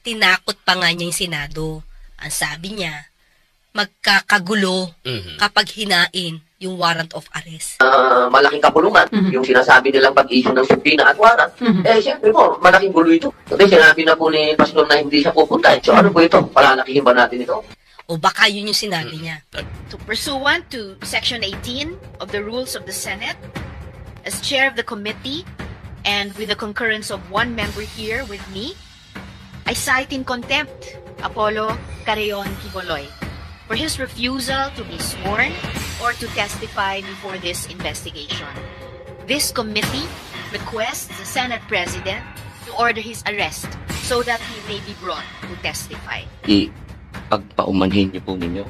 tinakot pa nga niya yung Senado. Ang sabi niya, magkakagulo kapag hinain yung warrant of arrest. Malaking kapulungan, yung sinasabi nilang pag-issue ng subpoena at warrant, siyempre po, malaking gulo ito. Kasi sinabi na po ni Pastor na hindi siya pupunta. So ano po ito? Palalakihin ba natin ito? O baka yun yung sinabi niya. So pursuant to Section 18 of the Rules of the Senate, as chair of the committee, and with the concurrence of one member here with me, I cite in contempt Apollo Carreon Quiboloy for his refusal to be sworn or to testify before this investigation. This committee requests the Senate President to order his arrest so that he may be brought to testify. Pagpaumanhin niyo po ninyo,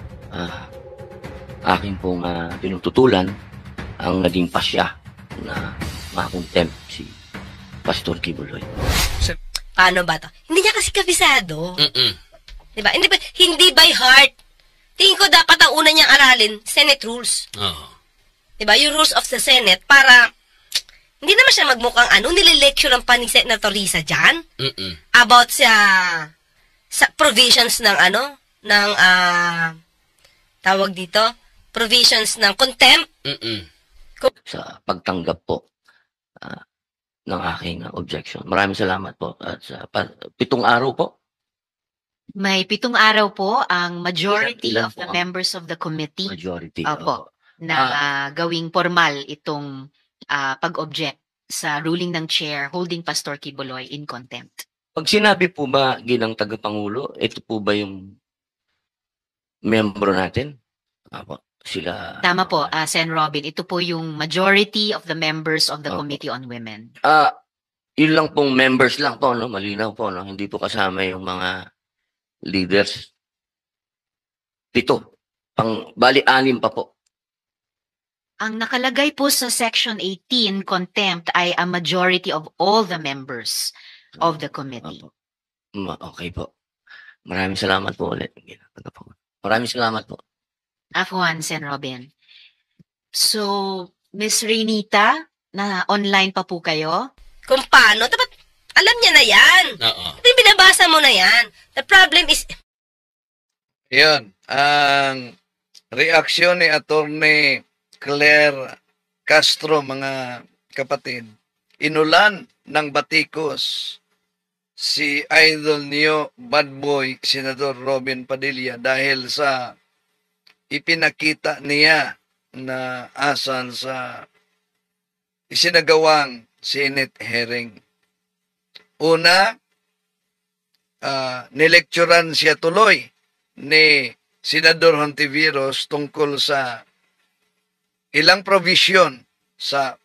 aking pong tinututulan ang naging pasya na makontempt si Pastor Quiboloy. Paano ba to? Hindi niya kasi kabisado. Diba? Hindi by heart. Tingin ko dapat ang una niyang aralin, Senate rules. Diba? Yung rules of the Senate para hindi naman siya magmukhang nililecturean pa ni Senator Risa dyan about sa provisions ng tawag dito, provisions ng contempt. Sa pagtanggap po ng aking objection. Maraming salamat po. At sa 7 araw po. May 7 araw po ang majority Ilan of the po members of the committee Majority. Opo, na gawing formal itong pag-object sa ruling ng chair holding Pastor Quiboloy in contempt. Pag sinabi po ba ginang tagapangulo, ito po ba yung membro natin? Apo, sila. Tama po, Sen. Robin. Ito po yung majority of the members of the Committee on Women. Yun lang pong members lang po, no? Malinaw po, no? Hindi po kasama yung mga leaders. 7. Bali, 6 pa po. Ang nakalagay po sa Section 18, contempt, ay a majority of all the members of the committee. Okay po. Maraming salamat po ulit. Maraming salamat po. Afwan, Sen. Robin. So, Miss Renita, na online pa po kayo? Kung paano, dapat alam niya na yan. Dapat binabasa mo na yan. The problem is... Yun, ang reaksyon ni Attorney Claire Castro, mga kapatid, inulan ng batikos si idol niyo, bad boy, Senador Robin Padilla, dahil sa ipinakita niya na asal sa isinagawang Senate hearing. Una, nilekturan siya tuloy ni Senador Hontiveros tungkol sa ilang provision sa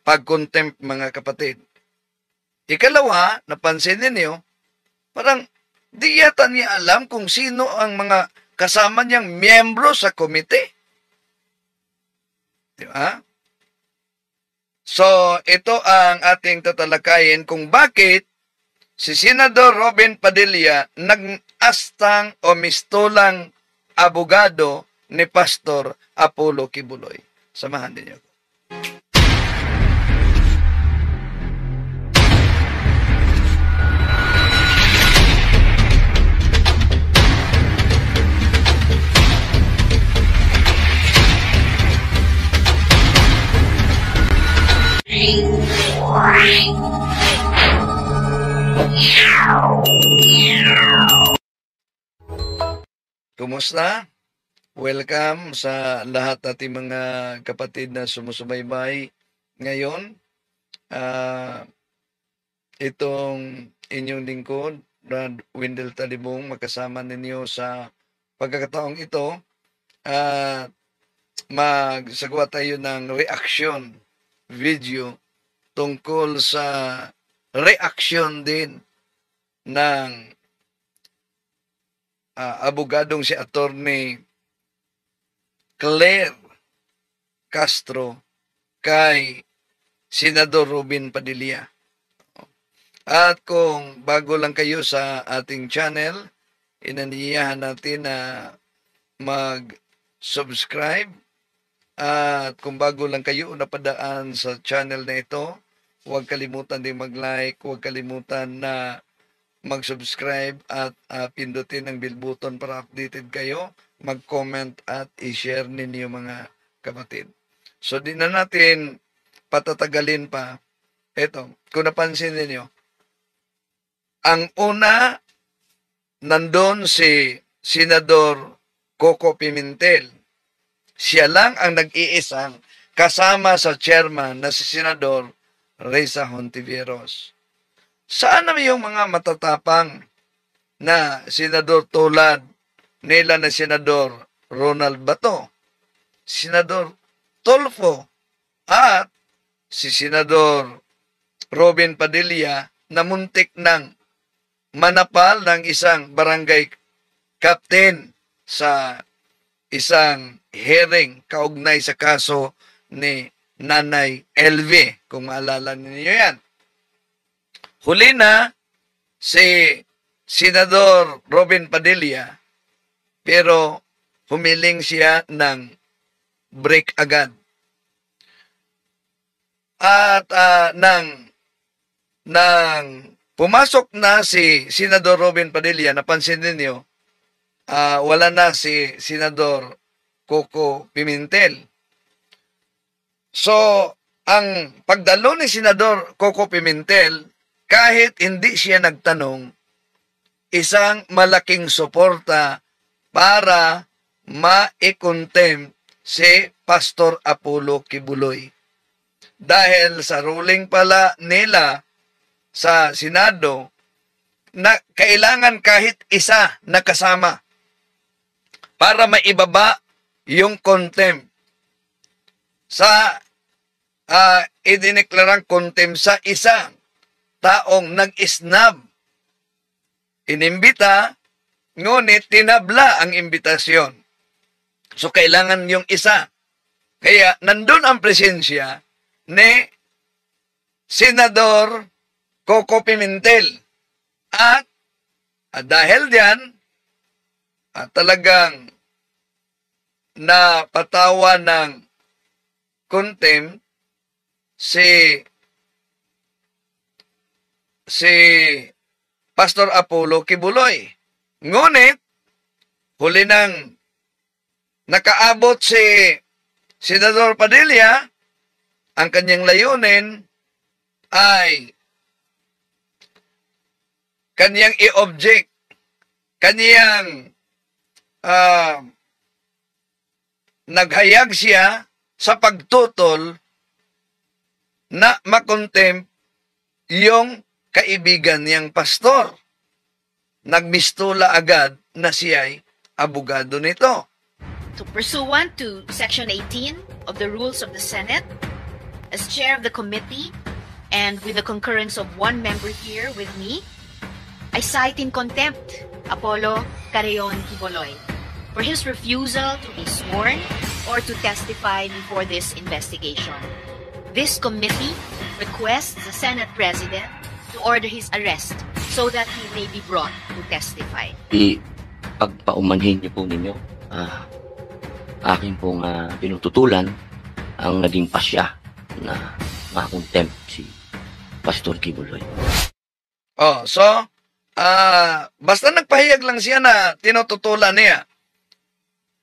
pag-contempt, mga kapatid. Ikalawa, napansin ninyo, parang di yata niya alam kung sino ang mga kasama niyang miyembro sa komite. Di ba? So, ito ang ating tatalakayin kung bakit si Senador Robin Padilla nag-astang o mistulang abogado ni Pastor Apollo Quiboloy. Samahan din niyo. Kumusta? Welcome sa lahat nating mga kapatid na sumusubaybay ngayon. Itong inyong lingkod, Brad Wendell Talibong, magkasama ninyo sa pagkakataong ito. Magsagawa tayo ng reaction video tungkol sa reaction din ng abogadong si Attorney Claire Castro kay Senador Robin Padilla. At kung bago lang kayo sa ating channel, inanyayahan natin na mag-subscribe. At kung bago lang kayo napadaan sa channel na ito, huwag kalimutan din mag-like, huwag kalimutan na mag-subscribe at pindutin ang bell button para updated kayo, mag-comment at i-share ninyo mga kapatid. So di na natin patatagalin pa. Ito, kung napansin ninyo, ang una, nandun si Senador Coco Pimentel. Siya lang ang nag-iisang kasama sa chairman na si Senador Risa Hontiveros. Saan naman yung mga matatapang na senador tulad nila na Senador Ronald Bato, Senador Tulfo, at si Senador Robin Padilla na muntik ng manapal ng isang barangay captain sa isang hearing kaugnay sa kaso ni Nanay LV, kung maalala ninyo yan. Huli na si Senador Robin Padilla, pero humiling siya ng break agad. At nang pumasok na si Senador Robin Padilla, napansin ninyo, wala na si Senador Coco Pimentel. So, ang pagdalo ni Senador Coco Pimentel, kahit hindi siya nagtanong, isang malaking suporta para ma-contempt si Pastor Apollo Kibuloy. Dahil sa ruling pala nila sa Senado na kailangan kahit isa na kasama para maibaba yung contempt sa idineklarang contempt sa isang taong nag-isnab. Inimbita, ngunit tinabla ang imbitasyon. So, kailangan yung isa. Kaya, nandun ang presensya ni Senador Coco Pimentel. At dahil diyan, talagang napatawa ng contempt si Pastor Apollo Kibuloy. Ngunit, huli nang nakaabot si Senador Padilla, ang kanyang layunin ay kanyang i-object, kanyang naghayag siya sa pagtutol na makontempt yung kaibigan niyang pastor. Nagmistula agad na siya'y abogado nito. So pursuant to Section 18 of the Rules of the Senate, as chair of the committee and with the concurrence of one member here with me, I cite in contempt Apollo Carreon Kibuloy for his refusal to be sworn or to testify before this investigation. This committee requests the Senate President to order his arrest so that he may be brought to testify. Pagpaumanhin niyo po ninyo, akin pong pinututulan ang naging pasya na makontempt si Pastor Kibuloy. So, basta nagpahayag lang siya na tinututulan niya.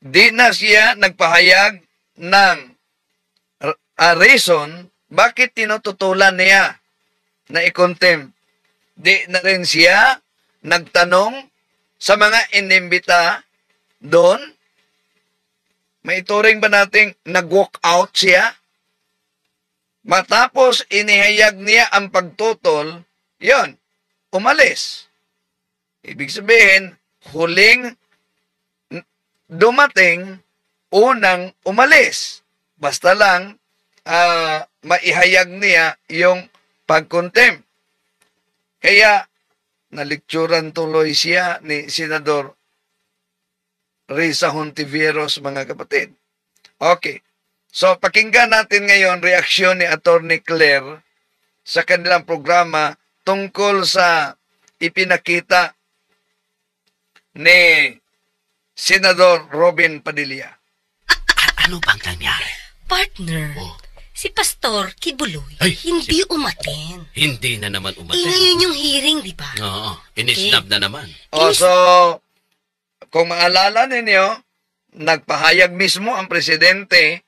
Di na siya nagpahayag ng reason bakit tinututulan niya na i-contempt. Di na rin siya nagtanong sa mga inimbita doon. Maituring ba nating nag-walk out siya? Matapos inihayag niya ang pagtutol, yon, umalis. Ibig sabihin, huling dumating, unang umalis. Basta lang, maihayag niya yung pag-contempt. Kaya, nalikturan tuloy siya ni Senador Risa Hontiveros, mga kapatid. Okay. So, pakinggan natin ngayon reaksyon ni Attorney Claire sa kanilang programa tungkol sa ipinakita ni Senador Robin Padilla. Ano bang nangyari? Partner, si Pastor Kibuloy Ay, hindi umaten. Hindi na naman umaten. Ngayon yung hearing, di ba? Oo, inisnab na naman. So, kung maalala ninyo, nagpahayag mismo ang Presidente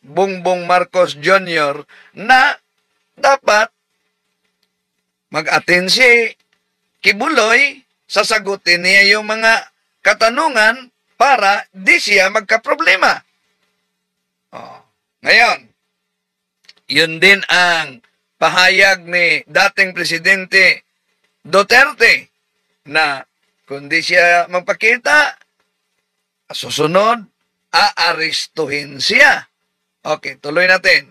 Bongbong Marcos Jr. na dapat mag-attend si Kibuloy, sasagutin niya yung mga katanungan para di siya magkaproblema. Ngayon, yun din ang pahayag ni dating Presidente Duterte na kung di siya magpakita, susunod, aarestuhin siya. Okay, tuloy natin.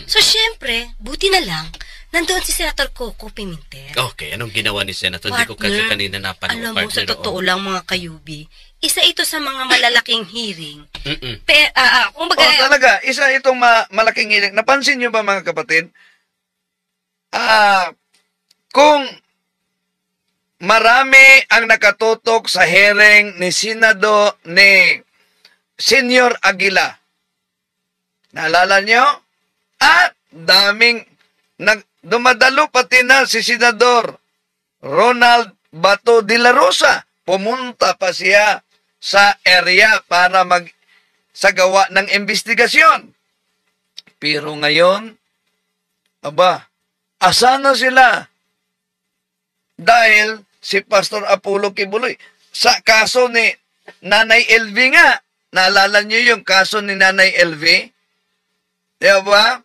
So, syempre, buti na lang, nandoon si Senator Coco Pimentel. Okay, anong ginawa ni Senator? Hindi ko kasi kanina napanood. Alam mo, sa totoo lang mga kayubi, isa ito sa mga malalaking hearing. Kumbaga, talaga, isa itong malaking hearing. Napansin nyo ba mga kapatid? Kung marami ang nakatutok sa hearing ni Senior Aguila. Naalala nyo? At daming dumadalo pati na si Senador Ronald Bato de la Rosa. Pumunta pa siya sa area para magsagawa ng investigasyon. Pero ngayon, asa na sila? Dahil si Pastor Apollo Kibuloy, sa kaso ni Nanay LV nga, naalala niyo yung kaso ni Nanay LV? Diba?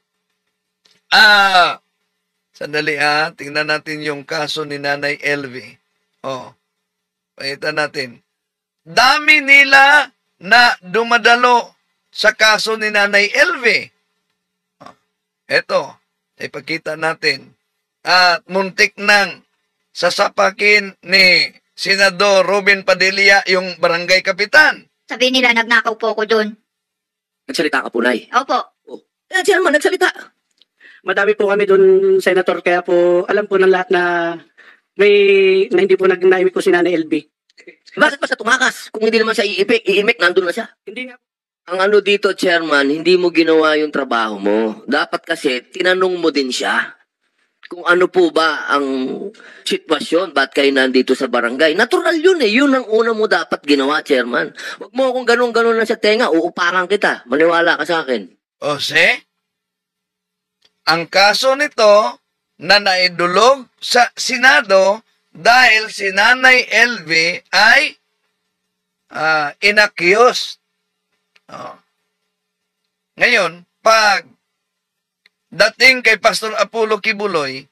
Sandali tingnan natin yung kaso ni Nanay LV. Pakita natin. Dami nila na dumadalo sa kaso ni Nanay LV. Eto, ipakita natin. At muntik nang sasapakin ni Senador Robin Padilla yung barangay kapitan. Sabi nila, nagnakaw po ako doon. Nagsalita ka po, Nay. Opo. Chairman, nagsalita. Madami po kami doon, Senator, kaya po alam po ng lahat na hindi po nagnaimik ko si Nanay LB. Bakit pa siya tumakas? Kung hindi naman siya iimik, nandun na siya. Hindi nga. Ang dito, Chairman, hindi mo ginawa yung trabaho mo. Dapat kasi, tinanong mo din siya kung ano po ba ang sitwasyon, ba't kayo nandito sa barangay. Natural yun eh. Yun ang una mo dapat ginawa, Chairman. Huwag mo kung ganun-ganun na sa tenga, uupakan kita. Maniwala ka sa akin. Ang kaso nito na naidulog sa Senado dahil si Nanay LV ay inaccused. Ngayon, pag dating kay Pastor Apollo Kibuloy,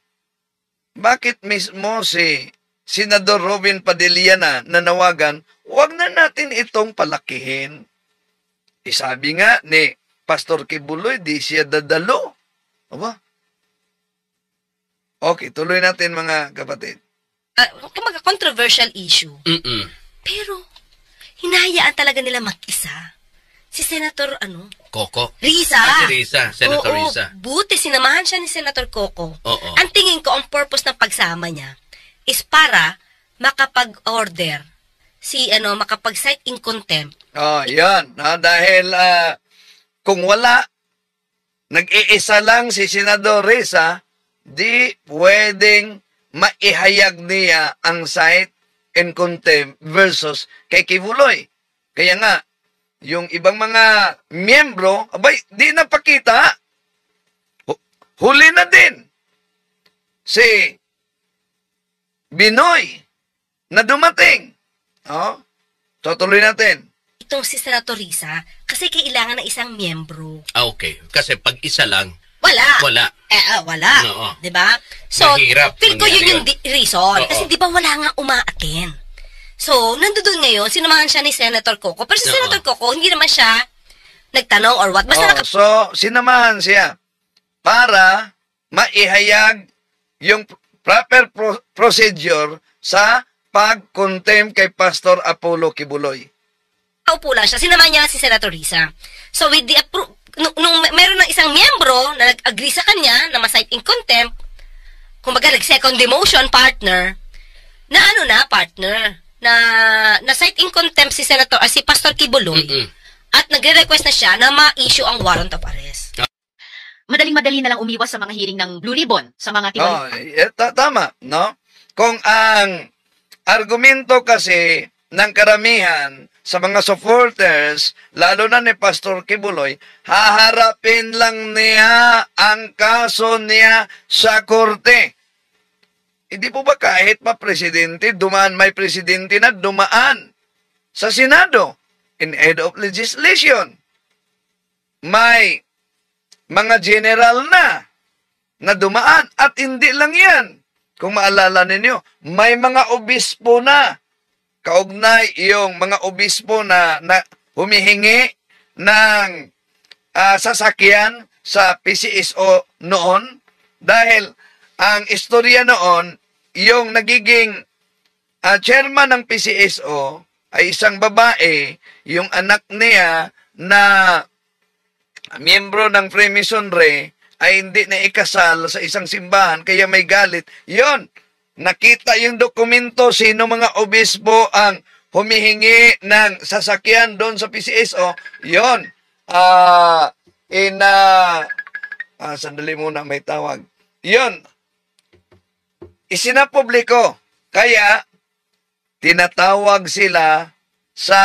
bakit mismo si Senador Robin Padilla na nanawagan, huwag na natin itong palakihin. Sabi nga ni Pastor Kibuloy, di siya dadalo. Okay, tuloy natin mga kapatid. Kumaga controversial issue. Pero, hinahayaan talaga nila mag-isa. Si Senator, Coco? Risa. Senator Risa. Buti, sinamahan siya ni Senator Coco. Oo. Ang tingin ko, ang purpose ng pagsama niya is para makapag-order makapag-cite in contempt. Yan. Dahil kung wala, nag-iisa lang si Senador Risa, di pwedeng maihayag niya ang cite in contempt versus kay Kibuloy. Kaya nga, yung ibang mga miyembro, di napakita. Huli na din si Binoy na dumating. So, tuloy natin. Itong si Senator Risa, kasi kailangan ng isang miyembro. Okay. Kasi pag isa lang, wala. Wala. Oo. Diba? So, mahirap. feel ko yun yung reason. Oo. Kasi di ba wala nga umaaten. So, nandoon ngayon, sinamahan siya ni Senator Coco. Pero si Senator Coco, hindi naman siya nagtanong or what. Basta so, sinamahan siya para maihayag yung proper procedure sa pag-contempt kay Pastor Apollo Kibuloy. Upo lang siya. Sinamahan niya si Senator Risa. So, with the nung meron ng isang miyembro na nag-agree sa kanya na ma-cite in contempt, kumbaga nag-second demotion partner, na partner, na cite in contempt si Pastor Kibuloy, At nagre-request na siya na ma-issue ang warrant of arrest. Madaling-madali na lang umiwas sa mga hearing ng Blue Ribbon sa mga Tama, no? Kung ang argumento kasi ng karamihan sa mga supporters, lalo na ni Pastor Kibuloy, haharapin lang niya ang kaso niya sa korte. Hindi po ba kahit pa presidente, may presidente na dumaan sa Senado in aid of legislation? May mga general na dumaan at hindi lang yan. Kung maalala ninyo, may mga obispo na kaugnay yung mga obispo na humihingi ng sasakyan sa PCSO noon dahil ang istorya noon, yung nagiging chairman ng PCSO ay isang babae, yung anak niya na miyembro ng Freemasonry ay hindi na ikasal sa isang simbahan, kaya may galit. Yon, nakita yung dokumento, sino mga obispo ang humihingi ng sasakyan doon sa PCSO. Yon, sandali muna, may tawag. Yon, isinapubliko. Kaya, tinatawag sila sa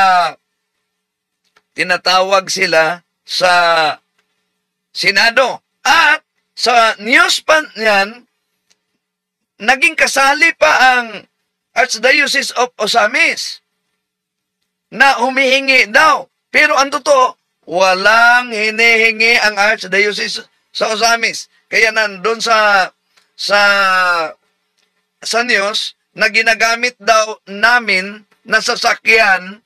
Senado. At sa news pa niyan, naging kasali pa ang Archdiocese of Osamis na humihingi daw. Pero ang totoo, walang hinihingi ang Archdiocese sa Osamis. Kaya nandun sa news na ginagamit daw namin na sasakyan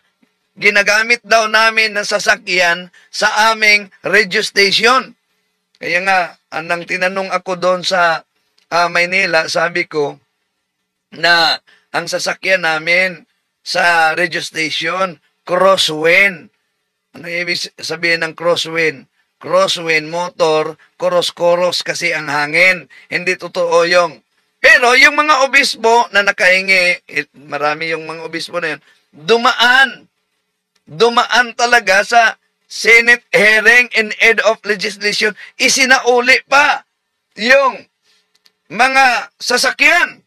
sa aming radio station. Kaya nga, nang tinanong ako doon sa Maynila, sabi ko na ang sasakyan namin sa radio station, crosswind. Ano ibig sabihin ng crosswind? Crosswind motor, koros-koros kasi ang hangin. Hindi totoo yung. Pero yung mga obispo na nakahingi, marami yung mga obispo na yun, dumaan talaga sa Senate hearing in aid of legislation, isinauli pa yung mga sasakyan.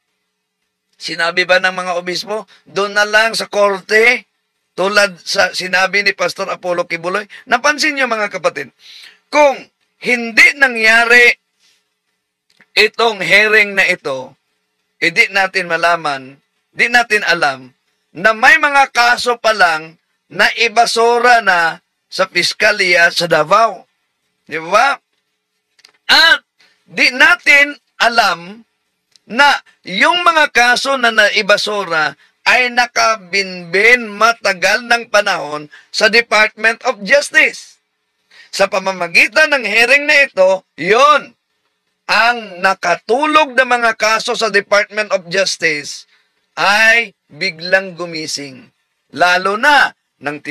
Sinabi ba ng mga obispo, doon na lang sa korte, tulad sa sinabi ni Pastor Apollo Kibuloy? Napansin niyo mga kapatid, kung hindi nangyari itong hearing na ito, di natin malaman, di natin alam, na may mga kaso pa lang na ibasura na sa Piskalya sa Davao. Di ba? At di natin alam na yung mga kaso na naibasura ay nakabinbin matagal ng panahon sa Department of Justice. Sa pamamagitan ng hearing na ito, yon ang nakatulog na mga kaso sa Department of Justice ay biglang gumising. Lalo na nang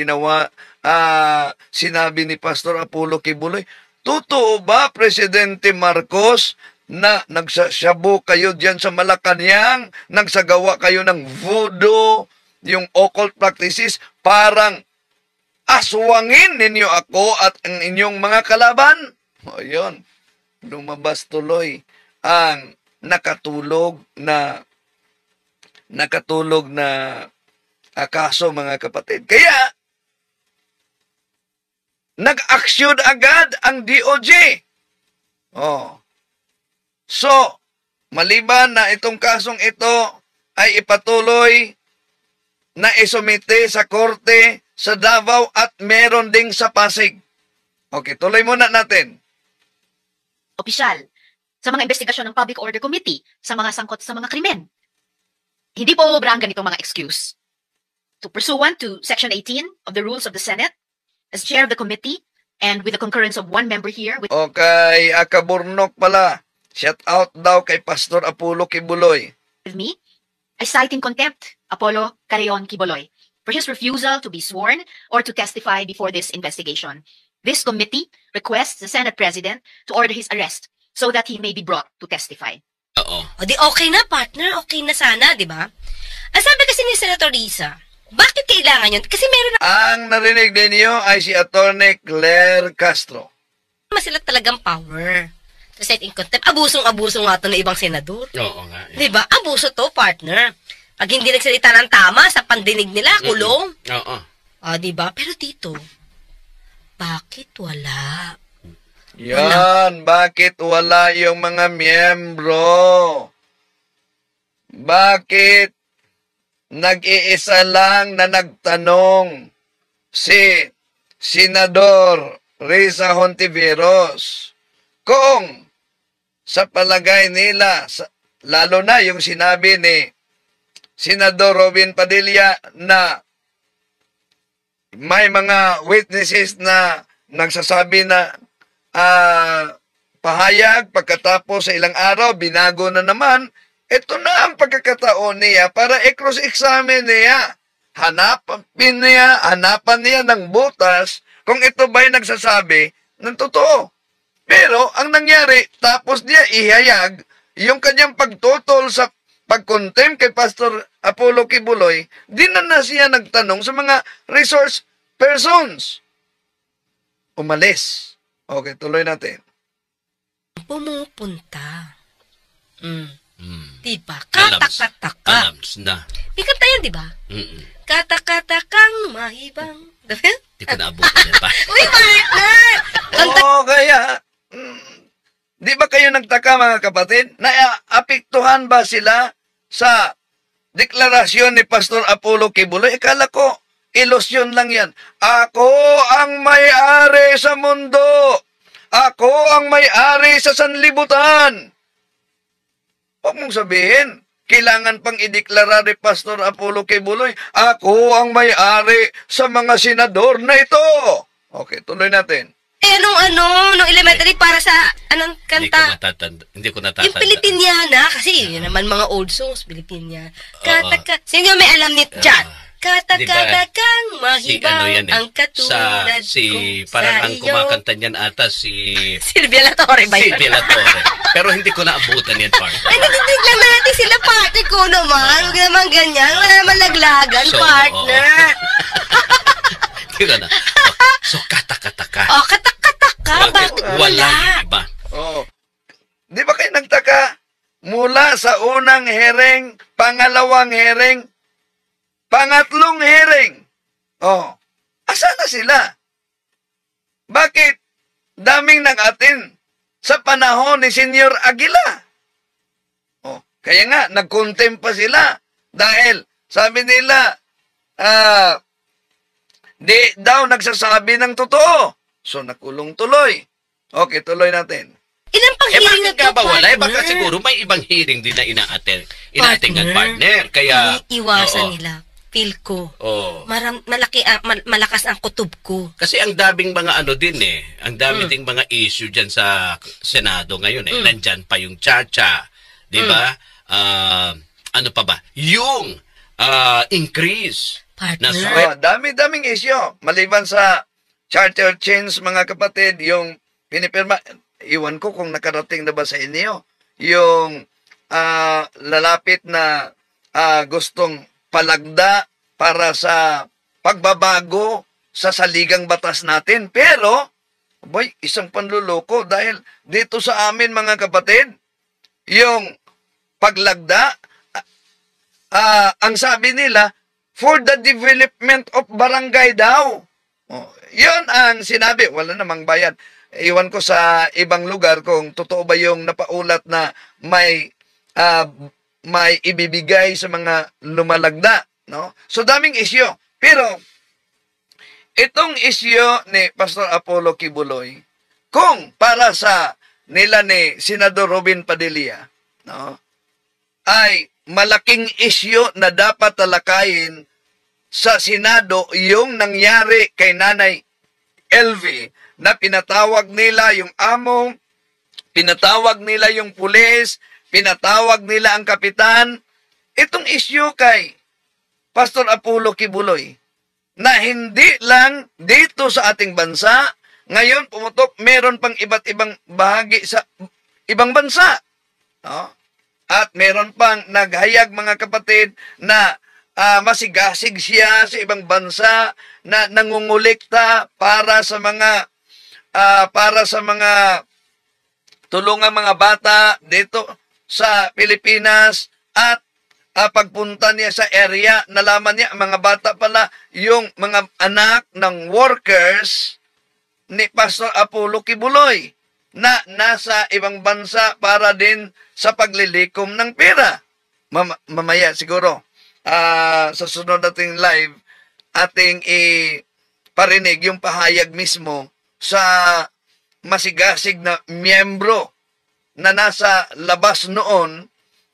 sinabi ni Pastor Apollo Kibuloy, totoo ba, Presidente Marcos, na nagsasyabu kayo dyan sa Malacanang, nagsagawa kayo ng voodoo, yung occult practices, parang aswangin ninyo ako at ang inyong mga kalaban? O yun, lumabas tuloy ang nakatulog na kaso, mga kapatid. Kaya, nag-aksyon agad ang DOJ. So, maliban na itong kasong ito ay ipatuloy na isumite sa korte sa Davao at meron ding sa Pasig. Okay, tuloy muna natin. Opisyal, sa mga investigasyon ng Public Order Committee, sa mga sangkot sa mga krimen. Hindi po obrang ganitong mga excuse. To pursuant to Section 18 of the Rules of the Senate, as chair of the committee, and with the concurrence of one member here... Okay, Akaburnok pala. Shout out daw kay Pastor Apollo Kibuloy. ...with me, I cite in contempt Apollo Carreon Kibuloy for his refusal to be sworn or to testify before this investigation. This committee requests the Senate President to order his arrest so that he may be brought to testify. Oo. O di okay na, partner. Okay na sana, di ba? Ang sabi kasi ni Senator Risa, Bakit kailangan yun? Kasi meron Ang narinig ninyo ay si Attorney Claire Castro. naman sila talagang power to set in contempt. Abusong-abuso nga to ng ibang senador. Oo nga. Diba? Abuso to, partner. Pag hindi nagsalita ng tama sa pandinig nila, kulong. Oo. Diba? Pero dito, bakit wala? Yan, bakit wala yung mga miyembro? Bakit nag-iisa lang na nagtanong si Senador Risa Hontiveros kung sa palagay nila, lalo na yung sinabi ni Senador Robin Padilla na may mga witnesses na nagsasabi na pahayag pagkatapos sa ilang araw, binago na naman. Ito na ang pagkakataon niya para i-cross-examine niya. Hanapan niya ng butas kung ito ba'y nagsasabi ng totoo. Pero ang nangyari, tapos niya ihayag yung kanyang pagtutol sa pagkontempt kay Pastor Apollo Kibuloy, di na siya nagtanong sa mga resource persons. Umalis. Okay, tuloy natin. Pumupunta. Diba? Alams. Katakataka. Alams na. May kanta yan, diba? Mm-mm. Katakatakang mahibang. Diba? Di ko naabutan yan pa. Uy, partner! Oo, kaya, di ba kayo nagtaka mga kapatid? Naapektuhan ba sila sa deklarasyon ni Pastor Apollo Kibuloy? Ikala ko, ilusyon lang yan. Ako ang may-ari sa mundo. Ako ang may-ari sa sanlibutan. Huwag mong sabihin, kailangan pang ideklara ni Pastor Apollo Kibuloy, ako ang may-ari sa mga senador na ito. Okay, tuloy natin. Nung elementary para sa, anong kanta? Hindi ko natatanda. Yung Pilipiniana, kasi yun naman mga old songs, Pilipiniana. Sino may alam nito dyan? Katakatakang mahibang ang katulad parang ang kumakanta niyan ata si Silvia Latore ba yun? Silvia Latore. Pero hindi ko naabutan yan, partner. Natitig lang natin sila, partner ko naman. Huwag naman ganyan. Wala naman laglagan, partner. Hindi ko na. So, katakataka. Katakataka. Bakit wala? Walang iba. Oo. Di ba kayo nagtaka? Mula sa unang hearing, pangalawang hearing, pangatlong hearing. Asa na sila? Bakit daming nag-attend sa panahon ni Senior Aguila? Kaya nga, nag-contempt pa sila. Dahil, sabi nila, di daw nagsasabi ng totoo. So, nakulong tuloy. Okay, tuloy natin. Ilan pang hearing na bakit ka to, ba wala? partner? Baka siguro may ibang hearing din na ina-attend ng partner. Kaya, Iwasan nila. Feel ko. Malakas ang kutob ko. Kasi ang daming mga din ang dami ding mga issue dyan sa Senado ngayon Nandyan pa yung Chacha, di ba? Ano pa ba? Yung increase. Partner. Dami-daming issue. Maliban sa charter change, mga kapatid, yung pinipirma, iwan ko kung nakarating na ba sa inyo, yung lalapit na gustong palagda para sa pagbabago sa saligang batas natin. Pero, isang panluloko dahil dito sa amin, mga kapatid, yung paglagda, ang sabi nila, for the development of barangay daw. Yun ang sinabi. Wala namang bayad. Iwan ko sa ibang lugar kung totoo ba yung napaulat na may ibibigay sa mga lumalagda, no? So, daming issue. Pero, itong issue ni Pastor Apollo Kibuloy, kung para sa nila ni Senador Robin Padilla, no, ay malaking issue na dapat talakayin sa Senado yung nangyari kay Nanay LV na pinatawag nila yung amo, pinatawag nila yung pulis, pinatawag nila ang kapitan. Itong issue kay Pastor Apollo Kibuloy na hindi lang dito sa ating bansa, ngayon pumutok, meron pang iba't ibang bahagi sa ibang bansa. No? At meron pang naghayag, mga kapatid, na masigasig siya sa ibang bansa na nangungulikta para sa mga tulungang mga bata dito sa Pilipinas, at pagpunta niya sa area, nalaman niya mga bata pala yung mga anak ng workers ni Pastor Apollo Kibuloy na nasa ibang bansa para din sa paglilikom ng pera. Mamaya siguro sa sunod nating live ating parinig yung pahayag mismo sa masigasig na miyembro na nasa labas noon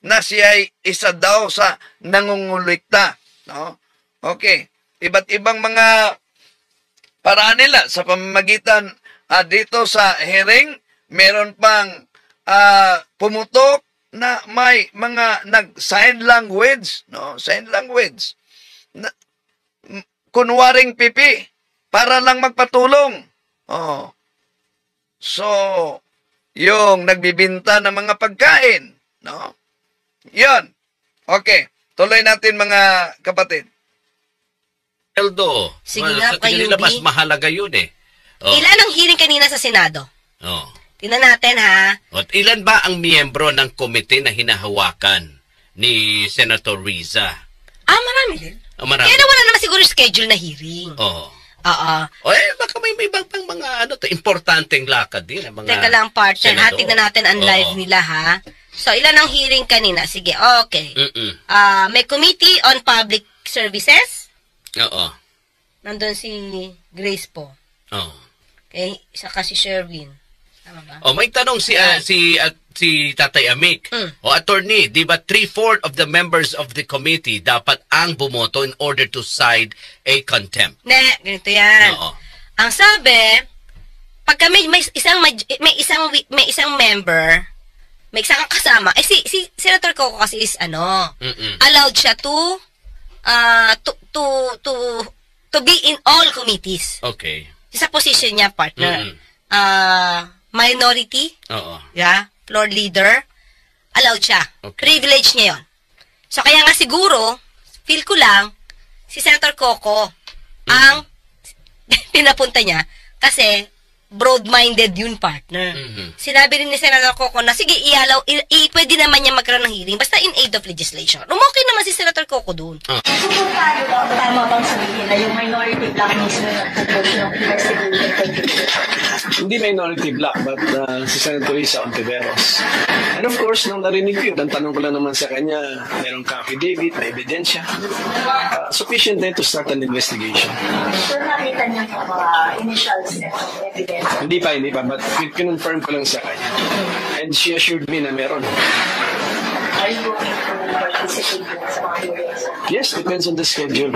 na siya ay isa daw sa nangungulikta. No? Okay. Iba't ibang mga paraan nila sa pamamagitan dito sa hearing. Meron pang pumutok na may mga nag-sign language. No? Sign language. Kunwaring pipi para lang magpatulong. Oh. So, yung nagbibinta ng mga pagkain, no? Yun. Okay. Tuloy natin mga kapatid. Eldo. Sige nga, Kayubi. Mas mahalaga yun eh. Oh. Ilan ang hearing kanina sa Senado? Oh. Tingnan natin, ha? At ilan ba ang miyembro ng komite na hinahawakan ni Senator Riza? Marami din. Marami. Kaya wala naman siguro schedule na hearing. Oo. Oo. Baka may ibang pang mga importanteng lakad din. Mga Teka lang, partner, ha? senador. Tignan natin ang live nila, ha? So, ilan ang hearing kanina? Sige, okay. May Committee on Public Services. Oo. Nandun si Grace po. Oo. Okay, saka si Sherwin. Tama ba? May tanong si Tatay Amik. Attorney, di ba 3/4 of the members of the committee dapat ang bumoto in order to cite a contempt? Ganito yan. Oo. Ang sabi, pagka may isang member, may isang kasama, si Senator Coco kasi is allowed siya to be in all committees. Okay. Sa position niya, partner. Minority, Oo. yeah, floor leader, allowed siya. Okay. Privilege niya yun. So, kaya nga siguro, feel ko lang, si Senator Coco ang pinapunta niya kasi broad-minded yun, partner. Sinabi rin ni Senator Coco na, sige, pwede naman niya magkaroon ng hearing basta in aid of legislation. Umokay naman si Senator Coco dun. Tama bang sabihin na yung minority block mismo yung proportion of investigation? Hindi minority block, but si Senator Risa Ontiveros. And of course, nung narinig ko yun, ang tanong ko lang naman sa kanya, mayroong affidavit, may ebidensya. Sufficient then to start an investigation. So nakita niya yung mga initial steps of evidence? Hindi pa, but kinonfirm ko lang sa kanya. And she assured me na meron. Are you going to participate sa mga hearings? Yes, depends on the schedule.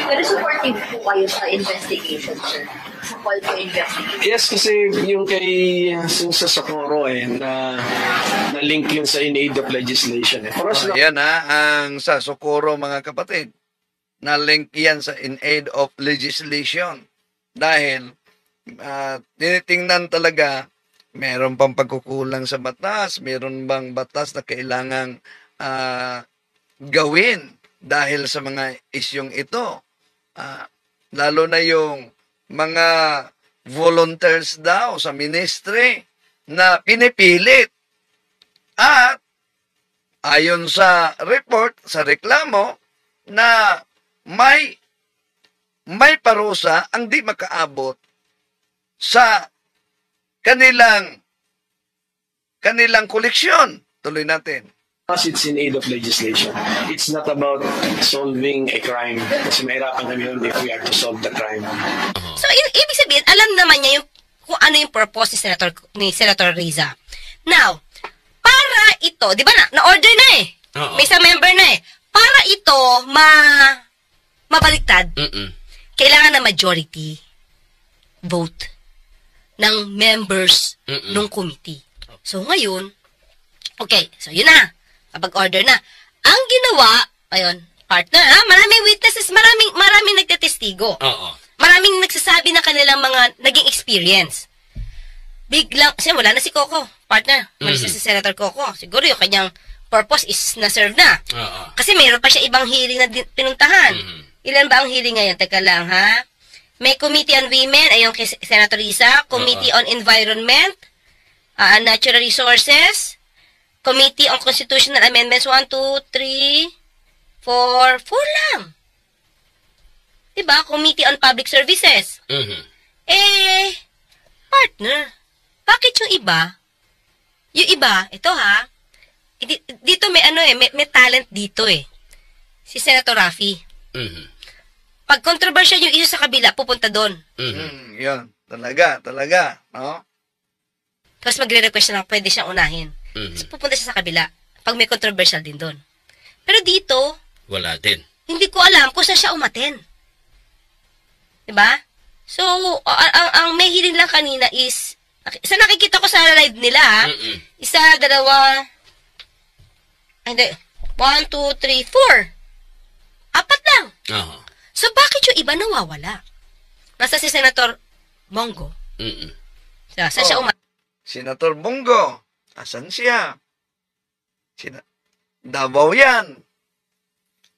Pero supportive po kayo sa investigation, sir? Sa call for investigation? Yes, kasi yung kay sa Socorro na link yun sa in aid of legislation. For us, Yan ang sa Socorro, mga kapatid. Na-link yan sa in aid of legislation. Dahil tinitingnan talaga, meron pang pagkukulang sa batas, meron bang batas na kailangang gawin dahil sa mga isyong ito. Lalo na yung mga volunteers daw sa ministry na pinipilit. At ayon sa report, sa reklamo, na may parusa ang di makaabot sa kanilang koleksyon. Tuloy natin. it's in aid of legislation. It's not about solving a crime. Kasi mahirapan kami yun if we have to solve the crime. So, ibig sabihin, alam naman niya kung ano yung purpose ni Senator Riza. Now, para ito, di ba na-order na eh. May isang member na eh. Para ito mabaliktad, kailangan na majority vote ng members ng committee. So, ngayon, okay, so yun na. Kapag order na. Ang ginawa, ayun, partner, maraming witnesses, maraming nagtetestigo. Maraming nagsasabi ng kanilang mga naging experience. Biglang, wala na si Coco, partner. Malis na si Senator Coco. Siguro yung kanyang purpose is na-serve na. Kasi mayroon pa siya ibang hearing na pinuntahan. Ilan ba ang hearing ngayon? Teka lang, ha? May Committee on Women, ayong kay Senator Risa, Committee on Environment, Natural Resources, Committee on Constitutional Amendments, 1, 2, 3, 4 lang. Diba? Committee on Public Services. Partner, bakit yung iba? Yung iba, ito ha, dito may may talent dito eh. Si Senator Raffy. Pag controversial yung isa sa kabila, pupunta doon. Yun. Talaga. No? Tapos magre-request na pwede siyang unahin. Tapos pupunta siya sa kabila. Pag may controversial din doon. Pero dito, wala din. Hindi ko alam kung saan siya umaten. Diba? So, ang may hearing lang kanina is, sa nakikita ko sa live nila, isa, dalawa, hindi, 1, 2, 3, 4. 4 lang. So, bakit yung iba nawawala? Nasa si Senator Bongo. Saan siya Senator Bongo, asan siya? Davao yan.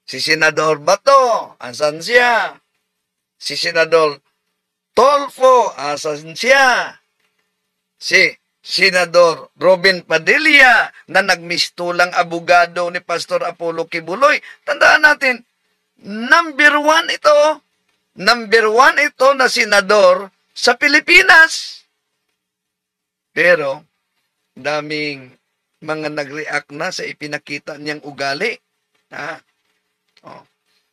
Si Senador Bato, asan siya? Si Senador Tolfo, asan siya? Si Senador Robin Padilla, na nagmistulang abogado ni Pastor Apollo Kibuloy. Tandaan natin, number 1 ito. Number 1 ito na senador sa Pilipinas. Pero, daming mga nag-react na sa ipinakita niyang ugali.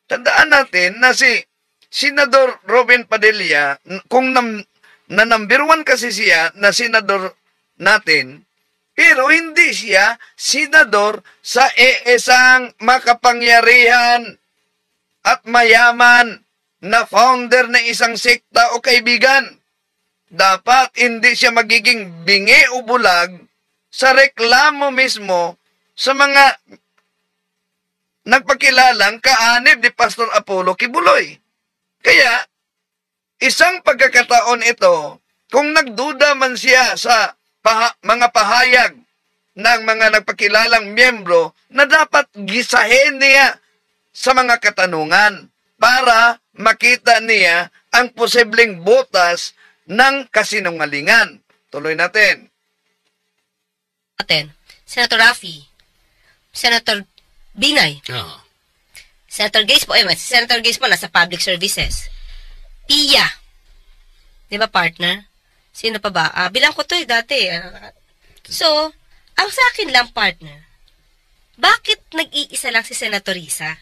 Tandaan natin na si Senador Robin Padilla, kung na number 1 kasi siya na senador natin, pero hindi siya senador sa isang makapangyarihan at mayaman na founder ng isang sekta o kaibigan. Dapat hindi siya magiging bingi o bulag sa reklamo mismo sa mga nagpakilalang kaanib ni Pastor Apollo Kibuloy. Kaya, isang pagkakataon ito, kung nagduda man siya sa mga pahayag ng mga nagpakilalang miyembro, na dapat gisahin niya sa mga katanungan para makita niya ang posibleng butas ng kasinungalingan. Tuloy natin. Senator Raffy, Senator Binay, Senator Gays po, Senator Gays po nasa Public Services. Pia, di ba partner? Sino pa ba? Bilang ko to dati. So, ang sa akin lang partner, bakit nag-iisa lang si Senator Risa?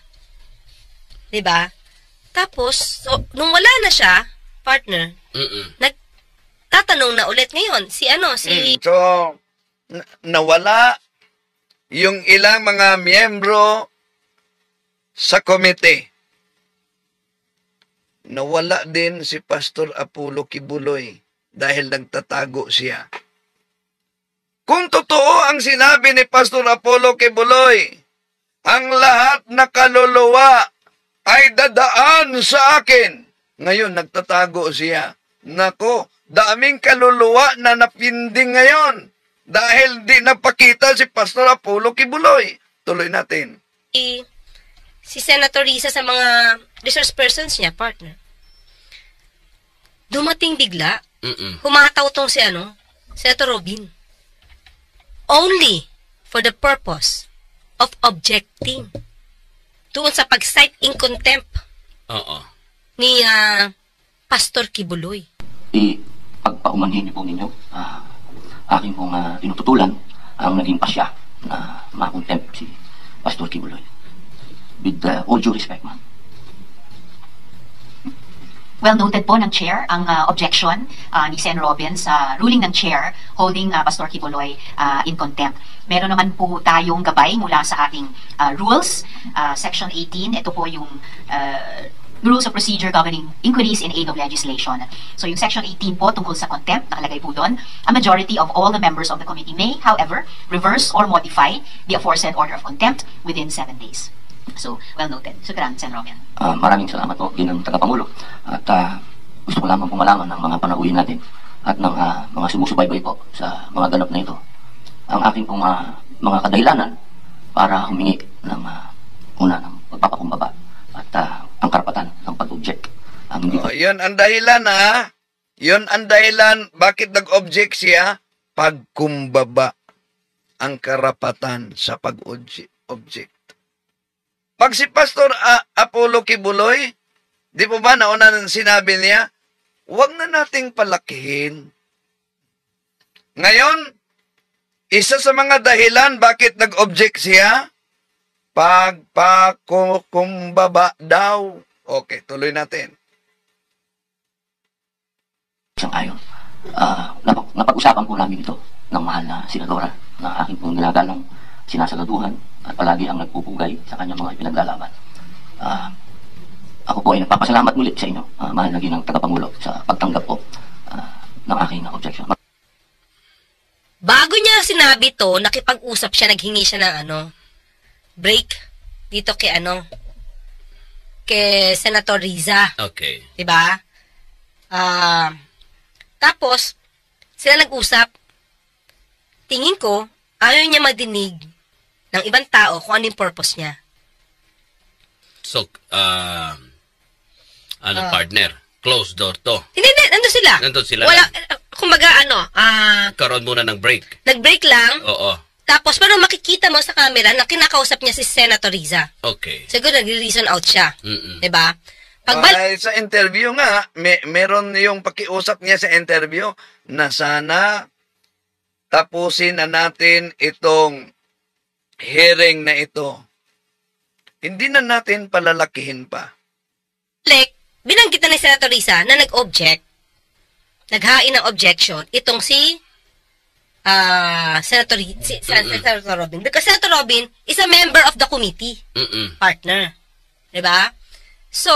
Di ba? Tapos, so, nung wala na siya, partner, nagtatanong na ulit ngayon, So, nawala yung ilang mga miyembro sa komite. Nawala din si Pastor Apollo Kibuloy dahil nagtatago siya. Kung totoo ang sinabi ni Pastor Apollo Kibuloy, ang lahat na kaluluwa ay dadaan sa akin. Ngayon, nagtatago siya. Nako, daming kaluluwa na napinding ngayon dahil di napakita si Pastor Apollo Kibuloy. Tuloy natin. Si Senator Risa sa mga resource persons niya, partner. Dumating bigla, humataw tong si Senator Robin. Only for the purpose of objecting doon sa pag-cite in contempt ni Pastor Kibuloy. Pagpaumanhin niyo po ninyo, aking pong tinututulan ang naging pasya na makontempt si Pastor Kibuloy. With all due respect, ma'am. Well noted po ng Chair ang objection ni Sen. Robin sa ruling ng Chair holding Pastor Kibuloy in contempt. Meron naman po tayong gabay mula sa ating rules, Section 18. Ito po yung Rules of Procedure Governing Inquiries in Aid of Legislation. So yung Section 18 po tungkol sa contempt, nakalagay po doon, a majority of all the members of the committee may, however, reverse or modify the aforesaid order of contempt within 7 days. So, well noted. Sukran, Sen. Robin. Maraming salamat po, ginang tagapangulo. At gusto ko lamang pong malaman ng mga panauhin natin at ng mga sumusubaybay po sa mga ganap na ito. Ang aking pong mga kadahilanan para humingi ng una ng pagpapakumbaba at ang karapatan ng pag-object. Hindi Yun ang dahilan ha. Yun ang dahilan bakit nag-object siya. Pagkumbaba ang karapatan sa pag-object. Pag si Pastor Apollo Kibuloy, di po ba nauna nang sinabi niya, huwag na nating palakihin. Ngayon, isa sa mga dahilan bakit nag-object siya, pagpakumbaba daw. Okay, tuloy natin. Ayon. Napag-usapan po namin ito ng mahal na senadora na aking pong ginagalang sinasagaduhan at palagi ang nagpupugay sa kanyang mga ipinaglalaban. Ako po ay nagpapasalamat muli sa inyo, mahal na ginang tagapangulo, sa pagtanggap po ng aking objection. Bago niya sinabi to, nakipag-usap siya, naghingi siya ng break dito kay kay Senator Riza. Okay. Diba? Tapos, sila nag-usap. Tingin ko, ayaw niya madinig ng ibang tao kung ano yung purpose niya. So, partner? Closed door to. Hindi, nandun sila. Nandun sila Wala, lang. kumbaga Karoon muna ng break. nag-break lang. Oo. Tapos, parang makikita mo sa camera na kinakausap niya si Senator Riza. Okay. Siguro nag-reason out siya. Diba? Sa interview nga, meron yung pakiusap niya sa interview na sana tapusin na natin itong hearing na ito. Hindi na natin palalakihin pa. Binanggit na ni Senator Riza na nag-object, naghain ng objection, itong si Senator Robin. Because Senator Robin is a member of the committee. Partner. Diba? So,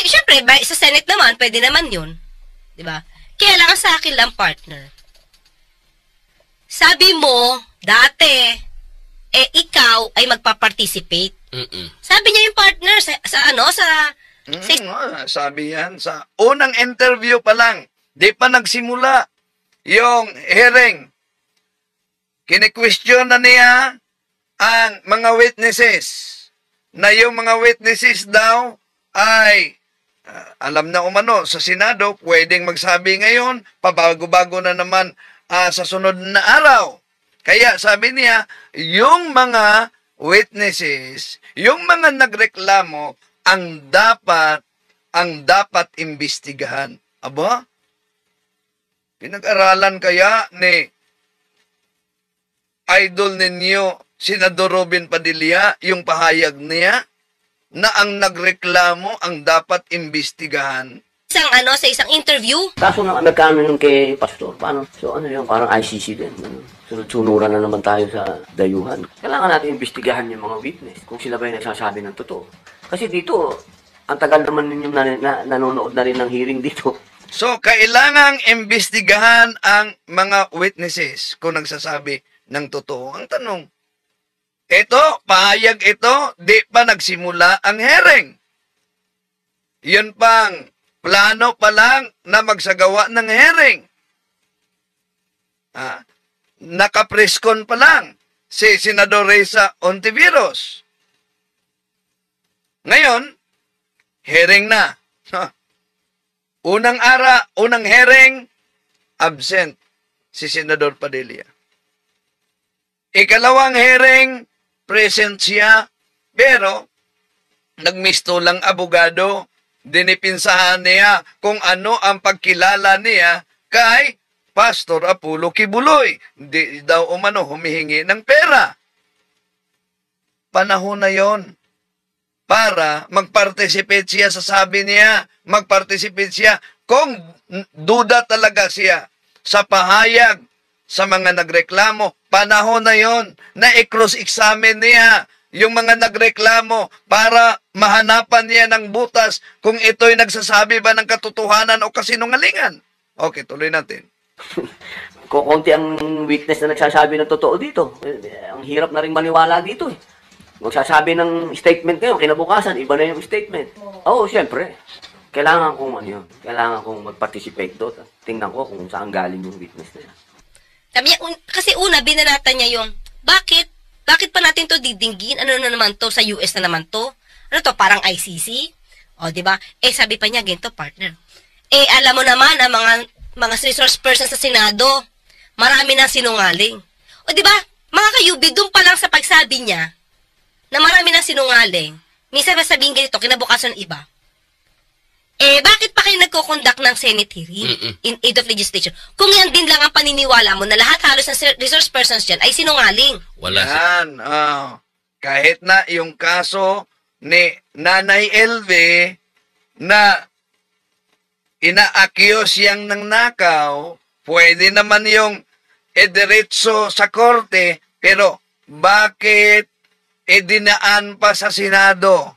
syempre, sa Senate naman, pwede naman yun. Diba? Kaya lang sa akin lang, partner. Sabi mo, dati, ikaw ay magpa-participate. Sabi niya yung partner, sabi yan, sa unang interview pa lang, di pa nagsimula yung hearing. Kini-question na niya ang mga witnesses, na yung mga witnesses daw ay alam na umano sa Senado, pwedeng magsabi ngayon, pabago-bago na naman sa sunod na araw. Kaya sabi niya, yung mga witnesses, yung mga nagreklamo, ang dapat imbestigahan. Aba? Pinag-aralan kaya ni idol ninyo, Senador Robin Padilla, yung pahayag niya na ang nagreklamo ang dapat imbestigahan? Sa isang interview? Kaso nagkano yung kay Pastor? Paano? So yung parang ICC din. Sunod-sunuran na naman tayo sa dayuhan. Kailangan natin imbestigahan yung mga witness kung sila ba yung nagsasabi ng totoo. Kasi dito, ang tagal naman ninyong nanonood na rin ng hearing dito. So, kailangang imbestigahan ang mga witnesses kung nagsasabi ng totoo. Ang tanong, pahayag ito, di pa nagsimula ang hearing. Yun pang plano pa lang na magsagawa ng hearing. Nakapreskon pa lang si Senador Risa Ontiveros. Ngayon, hearing na. Unang hearing, absent si Senador Padilla. Ikalawang hearing, present siya, pero nagmisto lang abogado, dinipinsahan niya kung ano ang pagkilala niya kay Pastor Apollo Kibuloy. Di daw umano humihingi ng pera. Panahon na yon para mag-participate siya sa sabi niya, mag-participate siya kung duda talaga siya sa pahayag sa mga nagreklamo. Panahon na yon na i-cross-examine niya yung mga nagreklamo para mahanapan niya ng butas kung ito'y nagsasabi ba ng katotohanan o kasinungalingan. Okay, tuloy natin. Konti ang witness na nagsasabi ng totoo dito. Ang hirap na rin maniwala dito eh. Magsasabi ng statement ngayon, kinabukasan, iba na yung statement. Oo, siyempre. Kailangan kong Kailangan kong mag-participate doon. Tingnan ko kung saan galing yung witness na yan. Kasi una, binanatan niya yung, bakit Bakit pa natin to didinggin? Ano na naman to? Sa US na naman to? Ano to? Parang ICC? O, di ba? Sabi pa niya, ganito, partner. Alam mo naman, ang mga resource persons sa Senado, marami na sinungaling. O, di ba? Mga kayubi, doon pa lang sa pagsabi niya, na marami na sinungaling, minsan masabihin ganito, kinabukasan ng iba. Bakit pa kayo nagko-conduct ng Senate hearing in aid of legislation? Kung yan din lang ang paniniwala mo na lahat halos ng resource persons dyan ay sinungaling. Wala Yan. Kahit na yung kaso ni Nanay LV na ina-accuse yang ng nakaw, pwede naman yung diretso sa korte, pero bakit dinaan pa sa Senado?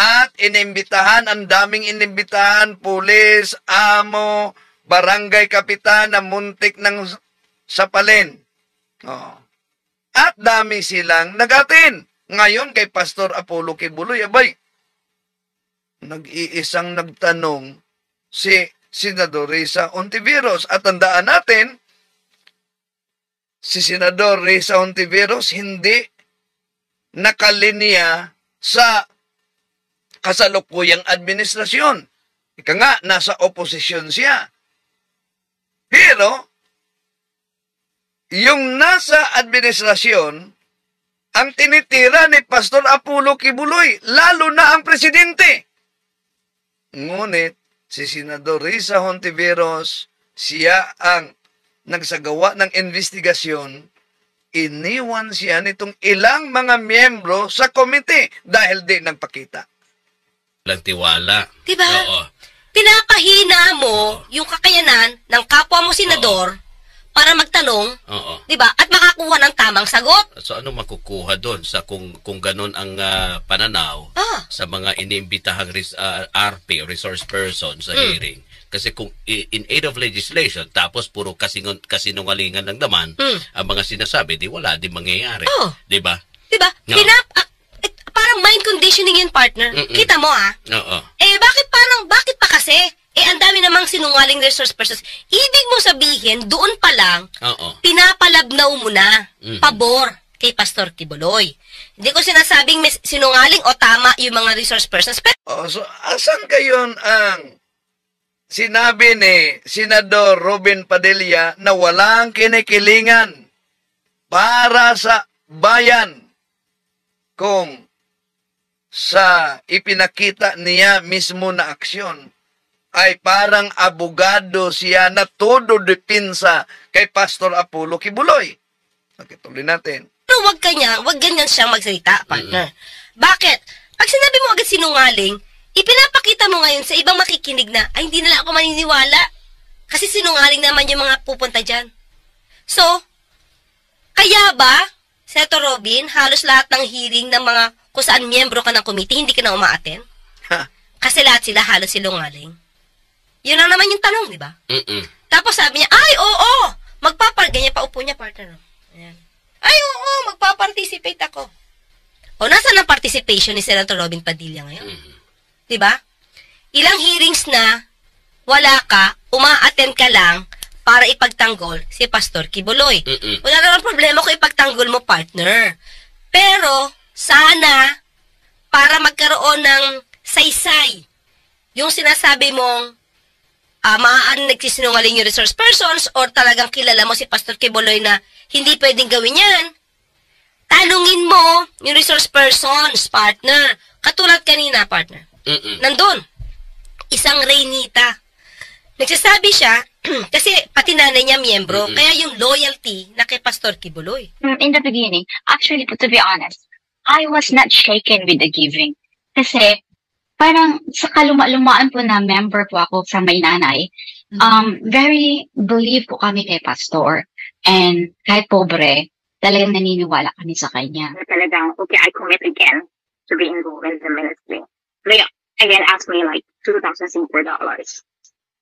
At inimbitahan, ang daming inimbitahan, pulis, amo, barangay kapitan na muntik ng sapalin. At dami silang nagatin. Ngayon kay Pastor Apollo Kibuloy, abay, nag-iisang nagtanong si Senador Risa Ontiveros. At tandaan natin, si Senador Risa Ontiveros hindi nakalinya sa kasalukuyang administrasyon. Ika nga, nasa oposisyon siya. Pero, yung nasa administrasyon, ang tinitira ni Pastor Apollo Kibuloy, lalo na ang presidente. Ngunit, si Senador Risa Hontiveros, siya ang nagsagawa ng investigasyon, iniwan siya nitong ilang mga miyembro sa komite dahil di nagpakita. Walang tiwala. Diba? Oo. Pinapahina mo yung kakayanan ng kapwa mo senador para magtanong, diba? At makakuha ng tamang sagot. So ano makukuha doon sa kung ganun ang pananaw sa mga iniimbitahang RP, resource person sa hearing? Kasi kung in aid of legislation, tapos puro kasinungalingan lang naman ang mga sinasabi, di wala, di mangyayari. Diba? Diba? No. Parang mind conditioning yun, partner. Kita mo, Oo. Bakit pa kasi? Ang dami namang sinungaling resource persons. Ibig mo sabihin, doon pa lang, pinapalabnaw mo na, pabor kay Pastor Kibuloy. Hindi ko sinasabing sinungaling o tama yung mga resource persons. Pero, so, asan kayon ang sinabi ni Senador Robin Padilla na walang kinikilingan para sa bayan kung sa ipinakita niya mismo na aksyon ay parang abogado siya na todo depinsa kay Pastor Apollo Kibuloy. Tuloy natin. Pero wag ganyan siyang magsalita, partner. Bakit? Pag sinabi mo agad sinungaling, ipinapakita mo ngayon sa ibang makikinig na, ay hindi na ako maniniwala. Kasi sinungaling naman yung mga pupunta dyan. So, kaya ba, Senator Robin, halos lahat ng hearing ng mga kung saan miyembro ka ng committee, hindi ka na umaaten? Kasi lahat sila halos sinungaling. Yun lang naman yung tanong, di ba? Tapos sabi niya, ay, oo, ganyan pa upo niya, partner. Ayan. Ay, oo, magpa-participate ako. O, nasaan ang participation ni Senator Robin Padilla ngayon? Diba? Ilang hearings na, wala ka, uma-attend ka lang, para ipagtanggol si Pastor Kibuloy. Wala naman problema kung ipagtanggol mo, partner. Pero, sana, para magkaroon ng saysay, yung sinasabi mong, maaaring nagsisinungaling yung resource persons or talagang kilala mo si Pastor Kibuloy na hindi pwedeng gawin yan, tanungin mo yung resource persons, partner. Katulad kanina, partner. Nandun, isang Reynita. Nagsasabi siya, kasi pati nanay niya miyembro, kaya yung loyalty na kay Pastor Kibuloy. In the beginning, actually, to be honest, I was not shaken with the giving. Kasi, parang sa kaluma-lumaan po na member po ako from my nanay, very believe po kami kay Pastor. And kahit pobre, talagang naniniwala kami sa kanya. Talagang, okay, I commit again to be involved in the ministry. They again asked me like $2,004.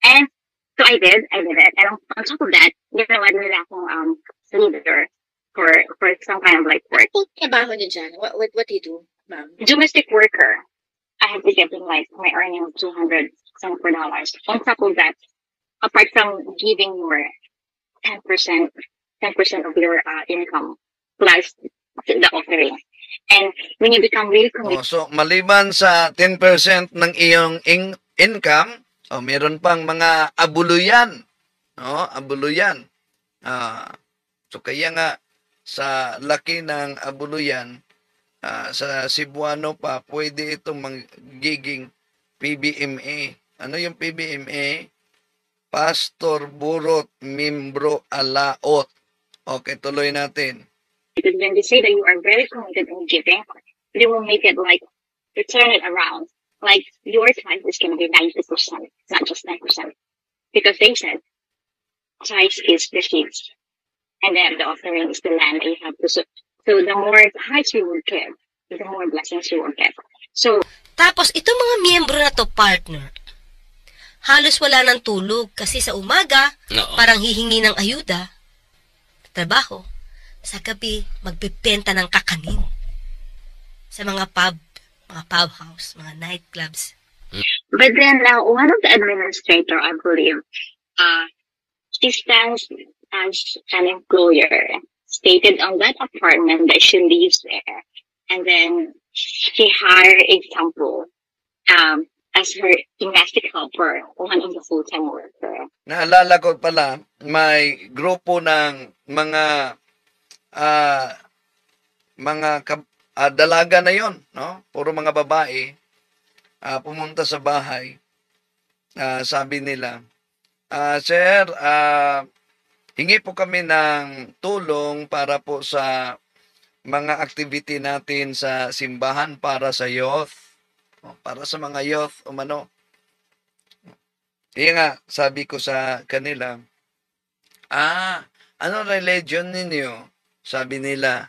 And so I did it. And on top of that, ginawa nila akong leader for some kind of like work. Trabaho niyo dyan? What do you do, ma'am? Domestic worker. I have to get like my earning of $204. On top of that, apart from giving your 10% of your income plus the offering. And when you become really committed, So, maliban sa 10% ng iyong income, meron pang mga abuluyan. Abuluyan. So, kaya nga, sa laki ng abuluyan, sa Cebuano pa, pwede itong magiging PBMA. Ano yung PBMA? Pastor Burot Mimbro Alaot. Okay, tuloy natin. because when they say that you are very committed in giving, they will make it like, they turn it around. Like, your tithe is going to be 90%, not just 10%. Because they said, tithe is the sheets, and then the offering is the land that you have to sow. So the more tithes you will give, the more blessings you will get. So, Tapos, itong mga miyembro na to, partner, halos wala ng tulog kasi sa umaga, parang hihingi ng ayuda, trabaho. Sa gabi, magbibenta ng kakanin. Sa mga pub house, mga nightclubs. but then one of the administrator, I believe, she stands as an employer, stated on that apartment that she lives there, and then she hired a couple as her domestic helper, one of the full-time worker. Naalala ko pala, may grupo ng mga dalaga na yon, no? Puro mga babae, pumunta sa bahay. Sabi nila, Sir, hingi po kami ng tulong para po sa mga activity natin sa simbahan para sa youth. Para sa mga youth, umano. Kaya nga, sabi ko sa kanila, ano religion ninyo? Sabi nila,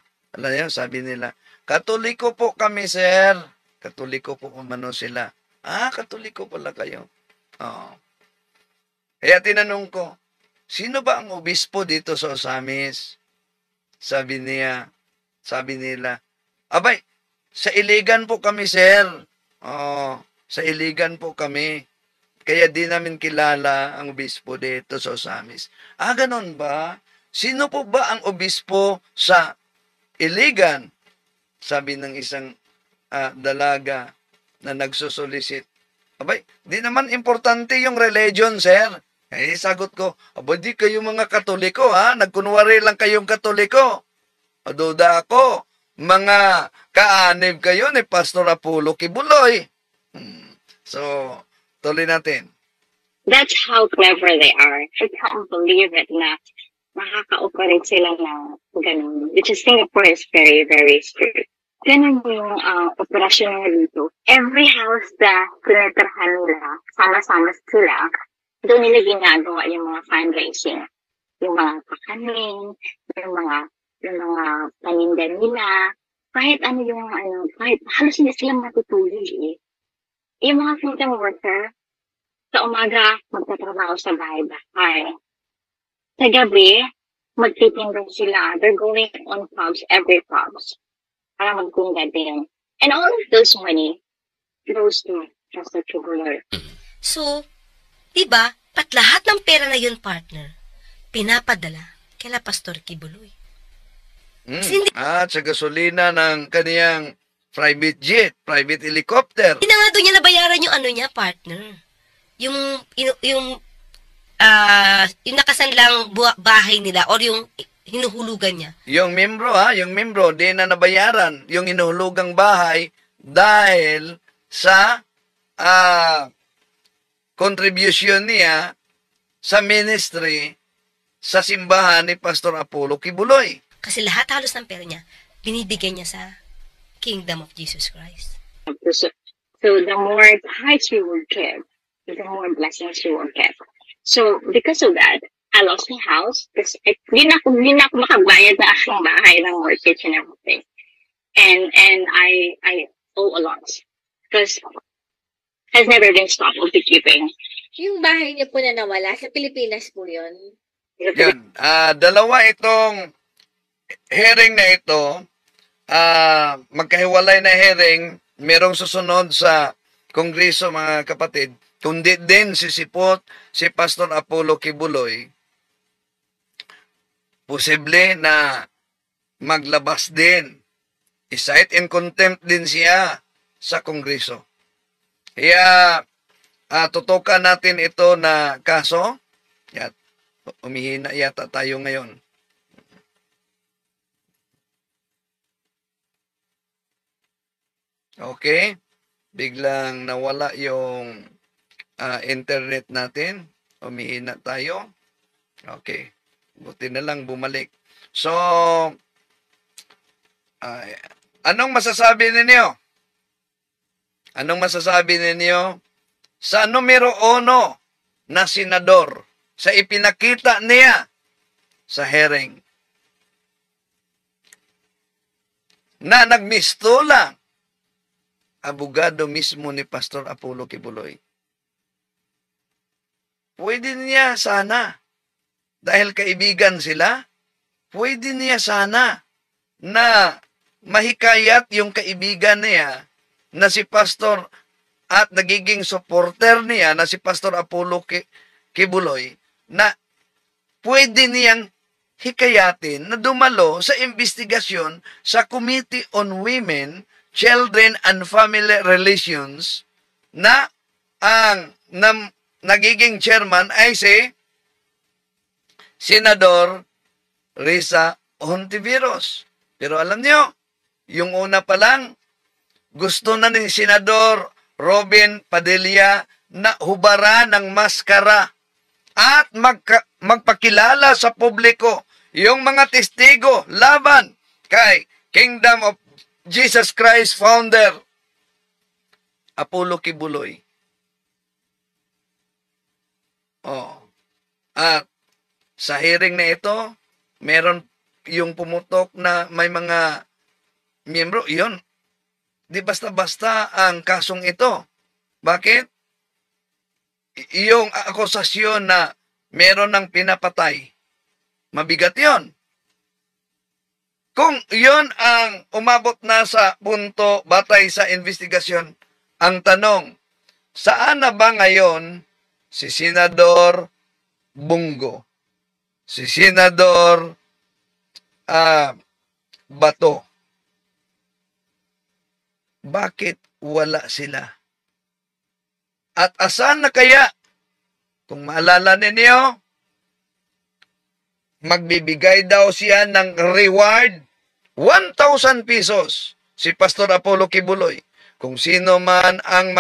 Katoliko po kami, sir. Katoliko po umano sila. Katoliko pala kayo. Kaya tinanong ko, sino ba ang obispo dito sa Osamis? Sabi nila, abay, sa Iligan po kami, sir. Sa Iligan po kami. Kaya di namin kilala ang obispo dito sa Osamis. Ganon ba? Sino po ba ang obispo sa Iligan? Sabi ng isang dalaga na nagsusolicit. Abay, di naman importante yung religion, sir. Sagot ko, abay, di kayo mga Katoliko, ha? Nagkunwari lang kayong Katoliko. Duda ako, mga kaanib kayo ni Pastor Apollo Kibuloy. So, tuloy natin. That's how clever they are. I can't believe it na makaka-operate sila na ganun. Which is Singapore is very, very strict. Ganun yung operasyon nila dito. Every house na tinitirhan nila, sama-sama sila, doon nila ginagawa yung mga fundraising. Yung mga pakanin, yung mga paninda nila, kahit kahit halos hindi sila matutulog eh. Yung mga full-time worker, sa umaga, magtatrabaho sa bahay-bahay. Sa gabi, magtitinda sila. They're going on pubs, every pubs. Para magkunga din. And all of those money goes to Pastor Kibuloy. So, diba, pat lahat ng pera na yun, partner, pinapadala kila Pastor Kibuloy. Sa gasolina ng kaniyang private jet, private helicopter. Hindi na nga doon niya nabayaran yung niya, partner. Yung nakasanlang bahay nila or yung hinuhulugan niya. Yung membro, di na nabayaran yung hinuhulugang bahay dahil sa contribution niya sa ministry sa simbahan ni Pastor Apollo Kibuloy. Kasi lahat halos ng pera niya, binibigay niya sa Kingdom of Jesus Christ. So the more tithes you will give, the more blessings you will get. So because of that, I lost my house because hindi na ako makabayad na aking bahay ng mortgage and everything. And I owe a lot because has never been stopped of the giving. Yung bahay niyo po na nawala, sa Pilipinas po yun? Yan. Dalawa itong hearing na ito, magkahiwalay na hearing, merong susunod sa Kongreso, mga kapatid, kundi din sisipot si Pastor Apollo Kibuloy, posible na maglabas din I-cite in contempt din siya sa Kongreso. Kaya tutukan natin ito na kaso. Yan. Umihina yata tayo ngayon. Okay. Biglang nawala yung internet natin. Umihina tayo. Okay. Buti na lang bumalik. So, anong masasabi ninyo? Anong masasabi ninyo sa numero 1 na senador sa ipinakita niya sa hearing na nagmistola abogado mismo ni Pastor Apollo Kibuloy? Pwede niya sana, dahil kaibigan sila, pwede niya sana na mahikayat yung kaibigan niya na si Pastor at nagiging supporter niya na si Pastor Apollo Kibuloy na pwede niyang hikayatin na dumalo sa investigasyon sa Committee on Women, Children and Family Relations na ang nagiging chairman ay si Senador Risa Hontiveros. Pero alam niyo, yung una pa lang, gusto na ni Senador Robin Padilla na hubaran ng maskara at magpakilala sa publiko yung mga testigo laban kay Kingdom of Jesus Christ founder Apollo Kibuloy. At sa hearing na ito, meron yung pumutok na may mga miyembro. Yun, di basta-basta ang kasong ito. Bakit? Yung akusasyon na meron ng pinapatay, mabigat yon. Kung yon ang umabot na sa punto batay sa investigasyon, ang tanong, saan na ba ngayon si Senador Bungo, si Senador Bato? Bakit wala sila? At asan na kaya? Kung maalala ninyo, magbibigay daw siya ng reward 1,000 pesos si Pastor Apollo Kibuloy kung sino man ang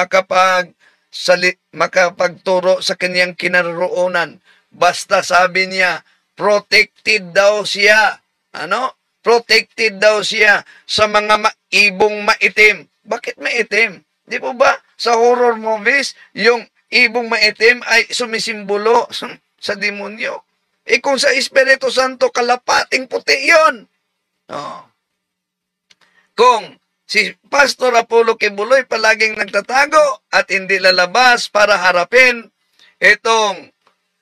makapagturo sa kanyang kinaroroonan. Basta sabi niya, protected daw siya. Protected daw siya sa mga ibong maitim. Bakit maitim? Di po ba sa horror movies, yung ibong maitim ay sumisimbolo sa demonyo? Kung sa Espiritu Santo, kalapating puti yun. Kung si Pastor Apollo Kibuloy palaging nagtatago at hindi lalabas para harapin itong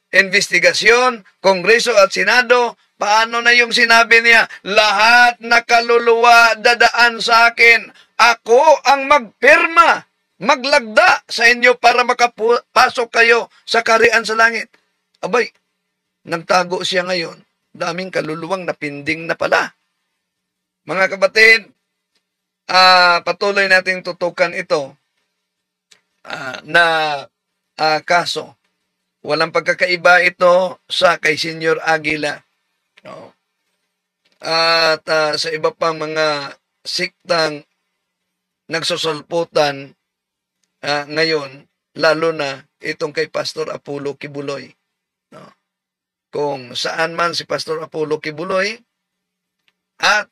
investigasyon, Kongreso at Senado, paano na yung sinabi niya, lahat na kaluluwa dadaan sa akin, ako ang magpirma, maglagda sa inyo para makapasok kayo sa kaharian sa langit. Abay, nagtago siya ngayon. Daming kaluluwang napinding na pala. Mga kapatid, patuloy nating tutukan ito na kaso. Walang pagkakaiba ito sa kay Senyor Aguila. At sa iba pang mga siktang nagsusulputan ngayon, lalo na itong kay Pastor Apollo Kibuloy. Kung saan man si Pastor Apollo Kibuloy at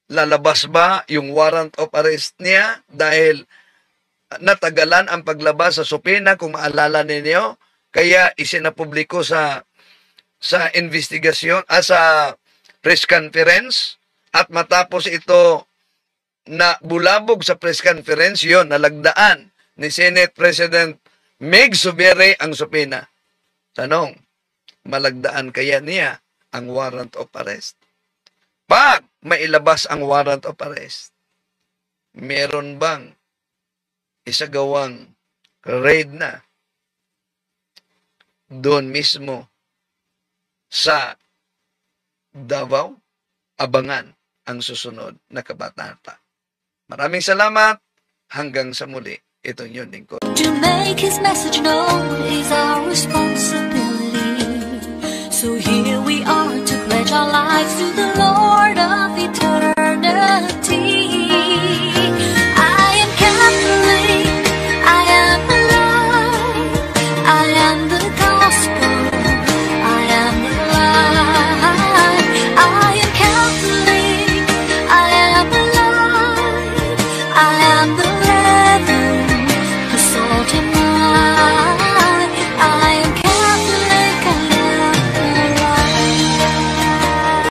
lalabas ba yung warrant of arrest niya dahil natagalan ang paglabas sa supina, kung maalala ninyo, kaya isinapubliko sa investigasyon, sa press conference, at matapos ito na bulabog sa press conference, yon nalagdaan ni Senate President Meg Zubiri ang supina. Tanong, malagdaan kaya niya ang warrant of arrest? Pag mailabas ang warrant of arrest, meron bang isagawang raid na doon mismo sa Davao? Abangan ang susunod na kabatata. Maraming salamat. Hanggang sa muli. Ito yun lingkod. To make his message known is our responsibility. So here we are to pledge our lives to the Lord.